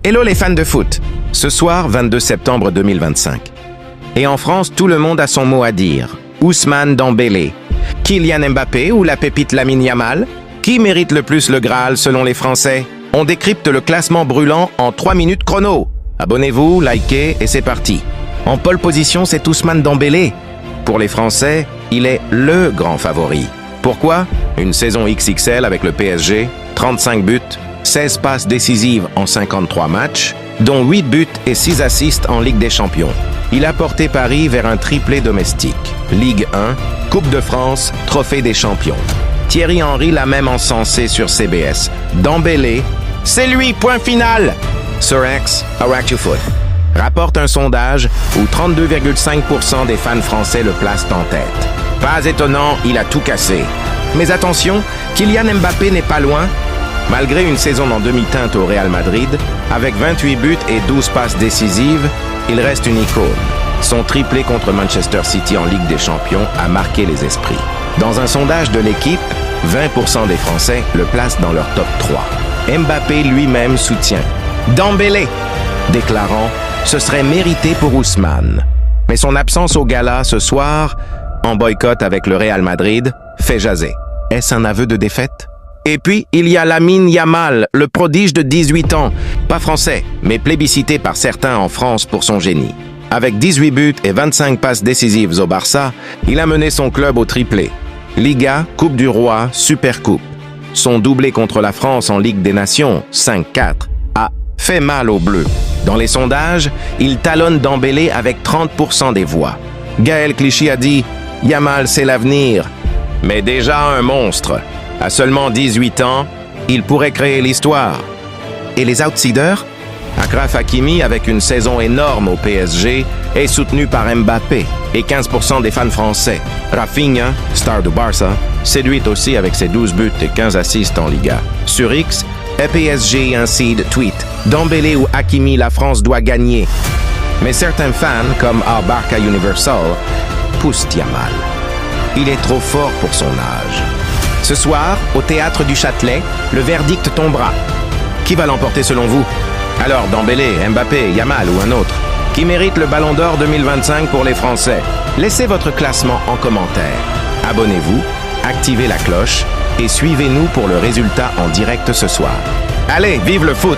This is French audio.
Hello les fans de foot. Ce soir, 22 septembre 2025. Et en France, tout le monde a son mot à dire. Ousmane Dembélé. Kylian Mbappé ou la pépite Lamine Yamal? Qui mérite le plus le Graal selon les Français? On décrypte le classement brûlant en 3 minutes chrono. Abonnez-vous, likez et c'est parti. En pole position, c'est Ousmane Dembélé. Pour les Français, il est LE grand favori. Pourquoi? Une saison XXL avec le PSG, 35 buts, 16 passes décisives en 53 matchs, dont 8 buts et 6 assists en Ligue des Champions. Il a porté Paris vers un triplé domestique. Ligue 1, Coupe de France, Trophée des Champions. Thierry Henry l'a même encensé sur CBS. Dembélé, c'est lui, point final! Sir X, Foot, rapporte un sondage où 32,5% des fans français le placent en tête. Pas étonnant, il a tout cassé. Mais attention, Kylian Mbappé n'est pas loin. Malgré une saison en demi-teinte au Real Madrid, avec 28 buts et 12 passes décisives, il reste une icône. Son triplé contre Manchester City en Ligue des Champions a marqué les esprits. Dans un sondage de l'équipe, 20% des Français le placent dans leur top 3. Mbappé lui-même soutient Dembélé, déclarant « Ce serait mérité pour Ousmane ». Mais son absence au gala ce soir, en boycott avec le Real Madrid, fait jaser. Est-ce un aveu de défaite? Et puis, il y a Lamine Yamal, le prodige de 18 ans, pas français, mais plébiscité par certains en France pour son génie. Avec 18 buts et 25 passes décisives au Barça, il a mené son club au triplé. Liga, Coupe du Roi, Supercoupe. Son doublé contre la France en Ligue des Nations, 5-4, a fait mal aux Bleus. Dans les sondages, il talonne Dembélé avec 30% des voix. Gaël Clichy a dit « Yamal, c'est l'avenir ». Mais déjà un monstre. À seulement 18 ans, il pourrait créer l'histoire. Et les outsiders? Achraf Hakimi, avec une saison énorme au PSG, est soutenu par Mbappé et 15% des fans français. Rafinha, star du Barça, séduit aussi avec ses 12 buts et 15 assists en Liga. Sur X, PSG incite tweet « Dembélé ou Hakimi, la France doit gagner ». Mais certains fans, comme Barca Universal, poussent Yamal. Il est trop fort pour son âge. Ce soir, au Théâtre du Châtelet, le verdict tombera. Qui va l'emporter selon vous? Alors Dembélé, Mbappé, Yamal ou un autre? Qui mérite le Ballon d'Or 2025 pour les Français? Laissez votre classement en commentaire. Abonnez-vous, activez la cloche et suivez-nous pour le résultat en direct ce soir. Allez, vive le foot!